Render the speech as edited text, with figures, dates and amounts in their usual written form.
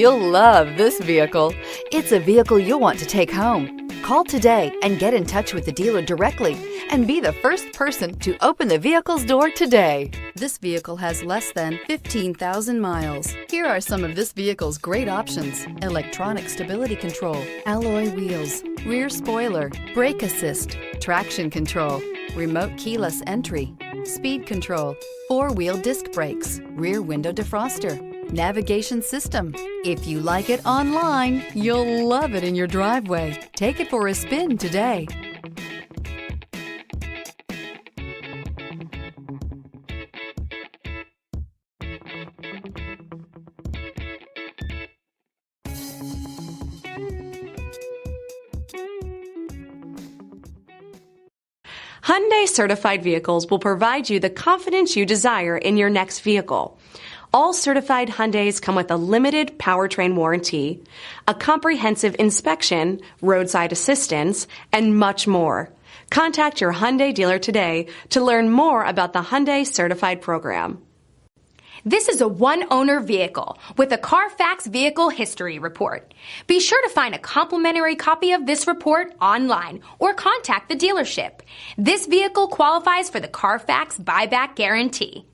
You'll love this vehicle. It's a vehicle you'll want to take home. Call today and get in touch with the dealer directly and be the first person to open the vehicle's door today. This vehicle has less than 15,000 miles. Here are some of this vehicle's great options: electronic stability control, alloy wheels, rear spoiler, brake assist, traction control, remote keyless entry, speed control, four-wheel disc brakes, rear window defroster, navigation system. If you like it online, you'll love it in your driveway. Take it for a spin today. Hyundai certified vehicles will provide you the confidence you desire in your next vehicle. All certified Hyundais come with a limited powertrain warranty, a comprehensive inspection, roadside assistance, and much more. Contact your Hyundai dealer today to learn more about the Hyundai Certified Program. This is a one-owner vehicle with a CARFAX Vehicle History Report. Be sure to find a complimentary copy of this report online or contact the dealership. This vehicle qualifies for the CARFAX Buyback Guarantee.